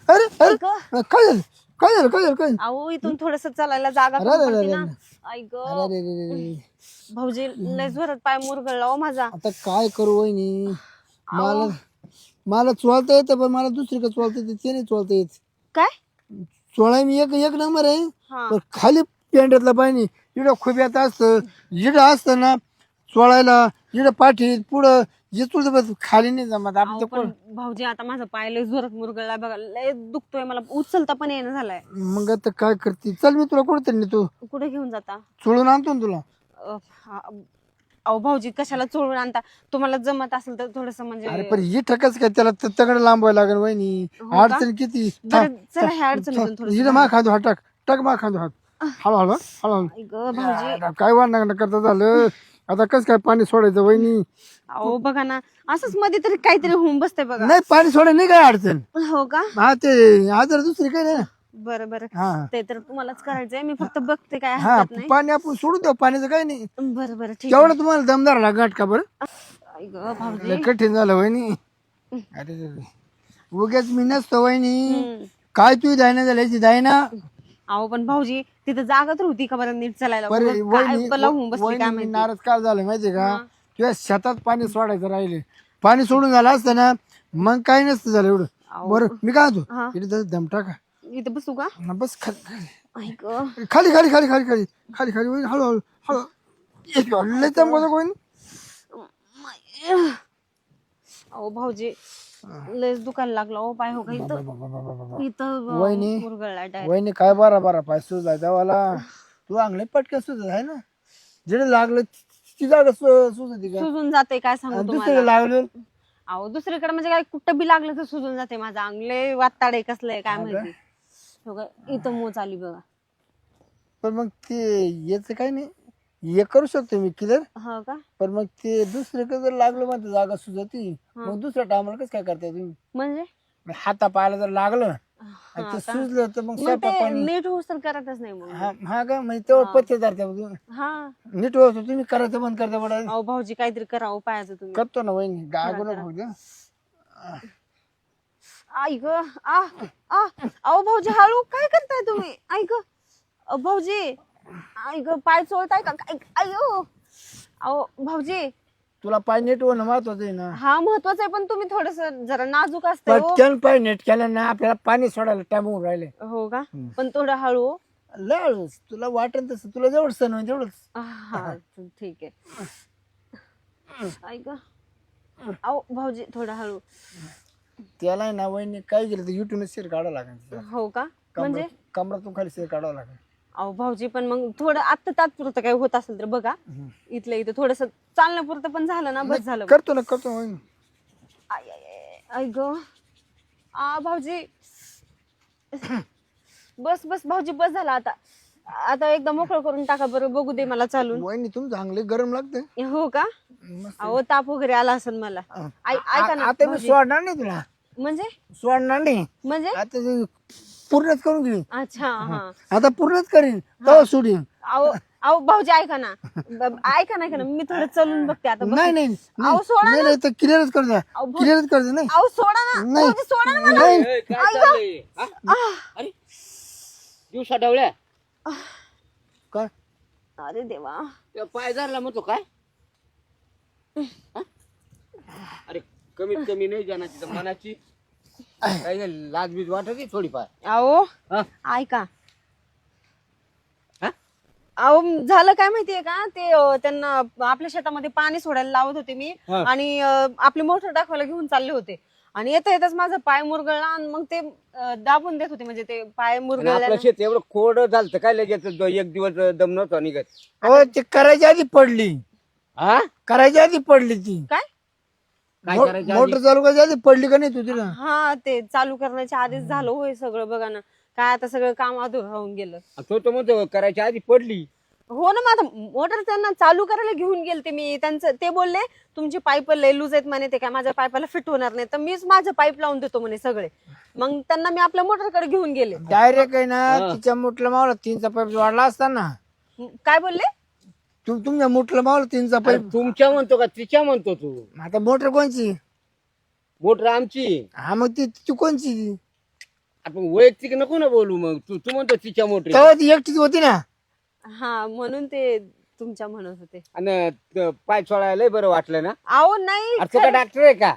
अरे अरे काय झालं काय झालं काय झालं काय झालं? अहो इथून थोडस चालायला जागा अरे, कमी अरे, पडते अरे, ना. अरे. ऐक अरे अरे अरे अरे. भाऊजी लय जोरात पाय मुरगळला हो माझा. आता काय करू वहिनी मला मला चोळता येतं पण मला दुसरीकडे चोळता येते ते नाही चोळता येत काय चोळाय मी एक एक नंबर आहे हा पण खाली पेंड्यातला पाणी इकडं खुब्यात असतं इकडं असतं ना चोळायला इकडं पाठीत पुढं जे तुझं बस खाली नाही जमत अहो, आपलं पण भाऊजी आता माझा पाय लय जोरात मुरगळला बघा लय दुखतोय मला उचलता पण येणं झालाय. मग आता काय करते चल मी तुला कुठं नेतो कुठे घेऊन जाता? चोळून आणतो ना तुला अहो भाऊजी कशाला चोळून आणता तुम्हाला जमत असेल तर थोडस अरे म्हणजे पण ही ठकच काय त्याला तगड लांबवायला लागेल वहिनी हो का? अडचण किती बरं चला ह्या अडचणीतून थोडस इकडे मा खांदो हा टाक टाक मा खांदो हात हळूहळू हळूहळू ऐक भाऊजी आता काय वाढणार करता झालं आता कस काय पाणी सोडायचं वहिनी अहो बघा ना असंच मध्ये तरी काहीतरी होऊन बसतंय बघा. नाही पाणी सोडायला नाही काय अडचण हो का हा ते आजार दुसरी काय नाही ना. बरं बरं हा ते तर तुम्हालाच करायचंय मी फक्त बघते काय हा हरकत नाही. पाणी आपण सोडून देऊ पाण्याचं काही नाही बरं बरं ठीक तेवढं तुम्हाला दमदार लागत का बरं आहे. ऐक भाऊजी लय कठीण झालं वहिनी अरे उगाच मी नसतो वहिनी हम्म. काय तू दायना झाल्याची दायना अहो पण भाऊजी तिथं जागा तर होती का बरं नीट चालायला बरं उगाच काय बला होऊन बसली वहिनी काय मी माहिती. नाराज काय झालं माहितीये का हा. तुझ्या शेतात पाणी सोडायचं राहिले पाणी सोडून झालं असतं ना मग काही नसतं झालं एवढं अहो. बरं मी काय हा. होतो इथे दम टाका इथं बसू का? बस खाली ऐक खाली खाली खाली खाली खाली खाली खाली वहिनी हळूहळू हळू एक लय दम वहिनी अहो भाऊजी लयच दुखायला लागला ओ पाय हो का इथं इथं वहिनी मुरगळला डायरेक्ट. वहिनी काय बारा बारा पाय सुजाय देवाला तू अंगले पटक्या सुजत आहे ना जिथे लागलं ती जागा सुजती का सुजून जाते काय सांगू आणि तुम्हाला. दुसरीकडे लागलं अहो दुसरीकडे म्हणजे काय कुठं बी लागलं तर सुजून जाते माझं अंग लय वाताडे कसलंय काय माहिती. हो का? इथं मोच आली बघा. पण मग ते याच काही नाही हे करू शकतो मी क्लिअर हो का पण मग ते दुसरीकडे जर लागलं मग जागा सुजती मग दुसऱ्या टायमाला कसं काय करताय तुम्ही म्हणजे हाता पायाला जर लागलं आणि हा ते का? सुजलं तर मग मग स्वयंपाक ते पाणी नीट होऊस तर करतच नाही मग. हा का म्हणजे तेवढं पथ्य धरत्या हा नीट होतो तुम्ही करायचं बंद करता बडा अहो भाऊजी काहीतरी करावं पायाचं तुम्ही. करतो ना वहिनी गागो करा. नको द्या ऐक अहो भाऊजी हळू काय करताय तुम्ही. ऐक भाऊजी ऐक पाय चोळताय का काय अयो अहो भाऊजी तुला पाय नीट होणं महत्वाचं आहे ना हा महत्वाचं आहे पण तुम्ही थोडस जरा नाजूक असतंय हो. पटकन पाय नीट केलं ना आपल्याला पाणी सोडायला टाइम होऊन राहिले हो का पण थोडं हळू हो. लळच तुला वाटेल तसं तुला जवळ सण होईल तेवढंच हा ठीक आहे. ऐक अहो भाऊजी थोडं हळू. त्याला आहे ना वहिनी काय केलं तर युट्यूब शेअर काढावं लागेल हो का म्हणजे कमरातून खाली शेअर काढावं लागेल अहो भाऊजी पण मग थोडं आत्ता तात्पुरतं काही होत असेल तर बघा इथलं इथं थोडस चालण्यापुरतं पण झालं ना बस झालं. करतो ना करतो वहिनी आय, आय, आय, ऐक भाऊजी बस बस भाऊजी बस झाला आता आता एकदा मोकळं करून टाका बरं बघू दे मला चालून. वहिनी तुम चांगले गरम लागते हो का अहो ताप वगैरे आला असेल मला. ऐका ना आता मी भाऊजी. सोडणार नाही तुला म्हणजे सोडणार नाही म्हणजे आता ते पूर्णच करून घेईन अच्छा हा आता पूर्णच करीन तेव्हा सोडीन अहो अहो भाऊजी ऐका ना ऐका ना मी थोडं चलून बघते आता नाही नाही अहो सोडा नाही नाही तर क्लिअरच कर द्या अहो, भाऊ- क्लिअरच कर द्या नाही अहो सोडा ना नाही. भाऊजी सोडा ना मला. नाही ए, काय चाललंय हा? अरे दिवसा डवळ्या काय अरे देवा त्या पाय धरला म्हणतो काय हा? अरे कमीत कमी नाही जाण्याची तर मनाची काही नाही लाजबीज वाटत थोडीफार अहो हा? ऐका हा? अहो झालं काय माहितीये का ते त्यांना आपल्या शेतामध्ये पाणी सोडायला लावत होते मी हा. आणि आपली मोटर दाखवायला घेऊन चालले होते आणि येता येताच माझा पाय मुरगळला आणि मग ते दाबून देत होते म्हणजे ते पाय आणि मुरगळल्या आपलं शेत एवढं कोरड झालं काय लगेच एक दिवस दम नव्हता निघत हो ते करायच्या आधी पडली हा करायच्या आधी पडली ती काय काय करायचं आधी? मोटर चालू करायच्या आधी पडली का नाही तू तिला हा ते चालू करण्याच्या आधीच झालं होय सगळं बघा ना काय आता सगळं काम अधुरं होऊन गेलं. तो म्हणतो करायच्या आधी पडली हो ना माझा मोटर त्यांना चालू करायला घेऊन गेलते मी त्यांचं ते बोलले तुमची पाईप लय लूज आहेत म्हणे ते काय माझ्या पाईपाला फिट होणार नाही तर मीच माझं पाईप लावून देतो म्हणे सगळे मग त्यांना मी आपल्या मोटरकडे घेऊन गेले. डायरेक्ट आहे ना तिच्या मुठला मावला तीनचा पाईप वाढला असता ना काय बोलले तुमच्या मुठला मावला तीनचा अरे पाईप तुमच्या म्हणतो का तिच्या म्हणतो तू आता मोटर कोणची मोटर आमची हा मग ती कोणची आपण वैयक्तिक नको ना बोलू मग तू तू म्हणतो तिच्या मोटरी तेव्हा ती एकटीच होती ना. हा म्हणून ते तुमच्या म्हणत होते. आणि पाय सोडायला लय बरं वाटलं ना. अहो नाही अरे तू का डॉक्टर आहे का?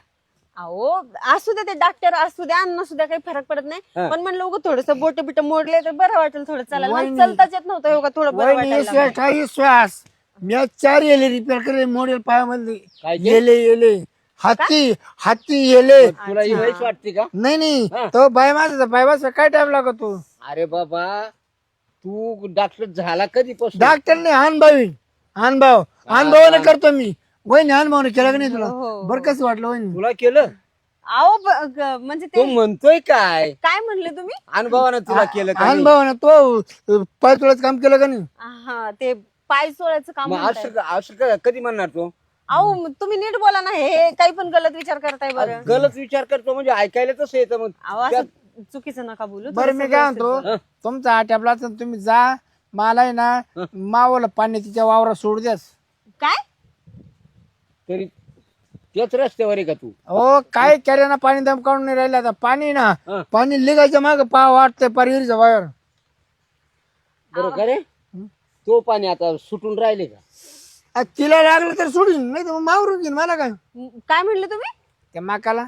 अहो असू द्या, ते डॉक्टर असू द्या नसू द्या काही फरक पडत नाही. हा. पण म्हणलं उगं थोडस बोट बिट मोडले तर बरं वाटेल थोडं चालायला. मला वहिनी. चालताच येत नव्हतं उगा थोडं बरं वहिनी वाटायला श्वास काही श्वास मी आज 4 येले रिपेअर केले मोडेल पायामध्ये. काय ते? येले हाती येले. तुला ही वयस वाटते का? नाही हा. तो बाय माझा बाय वाजता काय टाइम लागतो. अरे बाबा तू डॉक्टर झाला कधीपासून? डॉक्टरने अनुभवाने करतो मी. वहिनी अनुभवाने केला का नाही तुला? हो. बरं कसं वाटलं वहिनी? तुला केलं? अहो म्हणजे तू ते म्हणतोय काय? काय म्हणले तुम्ही? अनुभवानं तुला केलं का नाही? अनुभवाने तो पाय तुलाच काम केलं का नाही? हा ते पाय सोळायचं काम मग म्हणताय. असं कधी म्हणणार तू? अहो तुम्ही नीट बोला ना, हे काही पण गलत विचार करताय बरं. गलत विचार करतो म्हणजे ऐकायला तसं येतं मग. अहो असं चुकीचं नका बोलू. बरं मी काय म्हणतो हं. तुमचा आट्यापला तर तुम्ही जा. मला आहे ना मावलं पाणी तिच्या वावरात सोडू द्यास. काय तरी त्याच रस्त्यावर आहे का तू? हो काय केलं ना पाणी दम काढून नाही राहिलं आता. पाणी ना हं. पाणी लिगायचं माग पा वाटतंय परिवारीच्या बाहेर. बरं का रे? तो पाणी आता सुटून राहिले का? तिला लागलं तर सोडून नाही तर मग मावरून घेईन. मला काय काय म्हणले तुम्ही? त्या माकाला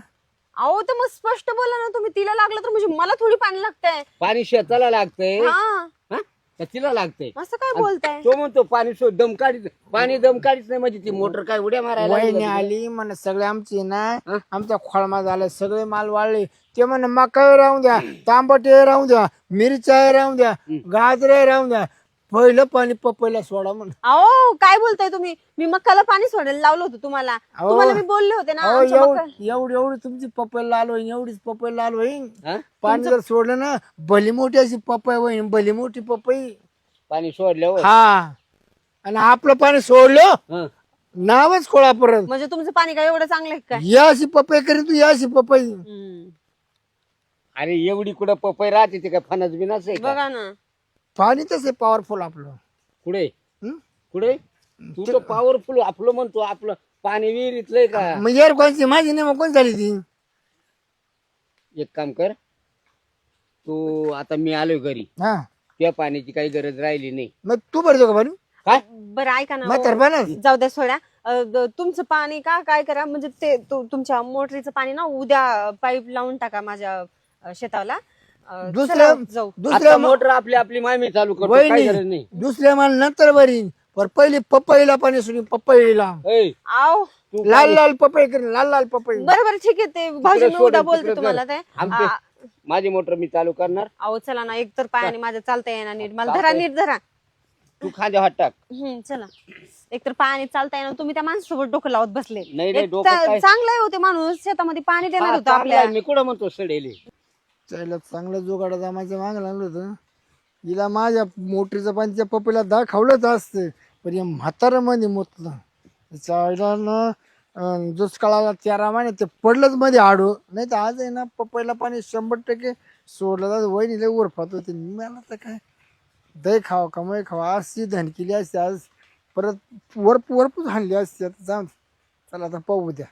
अहो तर मग स्पष्ट बोला ना तुम्ही. तिला लागलं तर म्हणजे मला थोडी पाणी लागतंय. पाणी शेताला लागतंय हा हा? का तिला लागतंय? असं काय बोलताय? तो म्हणतो पाणी दम काढीत पाणी दम काढीत नाही म्हणजे ती मोटर काय उड्या मारायला लागली वहिनी का आली म्हण सगळे आमचे ना हं? आमच्या खोळमा झाले सगळे माल वाळले. ते म्हण मका राहून द्या, तांबटे राहून द्या, मिरच्या राहून द्या, गाजरे राहून द्या. पहिलं पाणी पपईला सोडा म्हण. अहो काय बोलताय तुम्ही? मी मक्काला पाणी सोडायला लावलं होतं तुम्हाला. अहो. तुम्हाला मी बोलले होते ना अहो आमच्या मका- एवढी तुमची पपई लाल होईन, एवढीच पपई लाल होईन. हा? पाणी जर सोडलं ना भली मोठी अशी पपई होईन, भली मोठी पपई. पाणी सोडल्यावर हा आणि आपलं पाणी सोडलं हं. नावच खोळा परत. म्हणजे तुमचं पाणी काय एवढं चांगलं आहे काय? या अशी पपई करीन तू, या अशी पपई. हम्म. अरे एवढी कुठं पपई राहते ते काय फणस बिनस आहे का? बघा ना. पाणी तसे पॉवरफुल आपलं. कुठे हं? कुठे तू तर पॉवरफुल आपलं म्हणतो. आपलं पाणी विहिरीतलंय का? मग यार कोणची माझी नाही मग कोण झाली ती? एक काम कर तू आता मी आलोय घरी. हा त्या पाण्याची काही गरज राहिली नाही. मग तू भरतो का पाणी? काय बरं ऐका ना. मग तर बनच. जाऊ द्या सोड्या. तुमचं पाणी काय करा म्हणजे ते तुमच्या मोटरीचं पाणी ना उद्या पाईप लावून टाका माझ्या शेताला. दुसऱ्या चला, जाऊ. दुसऱ्या आता मोटर आपली आपली मामी चालू करतो. काय गरज वहिनी नाही. दुसऱ्या माल नंतर भरीन. पण पहिली पपईला पाणी सोडून पपईला ऐ, आव तू लाल लाल पपई करीन, लाल लाल पपई. बरं ठीक आहे. ते भाऊजी मी सोडून उद्या तिकडे बोलते कर. तुम्हाला ते. आमचे माझी मोटर मी चालू करणार. अहो चला ना, एक तर पायाने माझ्या चालता येणार नीट. मला धरा नीट धरा. तू खांद्या हात टाक. चला. एक तर पायाने चालता येणार. तुम्ही त्या माणसासोबत डोकं लावत बसले. नाही, एक डोकं काय? चांगला आहे होते माणूस. शेतामध्ये पाणी देणार हा, होतं चांगला आपल्या. आहे. मी कुठं म्हणतो सडेले. त्याला चांगलं जोगाडा जमायचं मागं लागलं होतं. हिला माझ्या मोटरीचं पाणी त्या पपईला दाखवलंच असतं. पण या म्हाताऱ्यामध्ये मुतलं. चायला ना दुष्काळाला 4 महिने ते पडलंच मध्ये आडू. नाही तर आज आहे ना पपईला पाणी 100% सोडलं जात. वहिनीला उरफात होते. मला तर काय दही खावा कमाई खावा अशी धन केली असते. आज परत वरपूच हाणली असते. आता जाऊन चला आता पाहू द्या.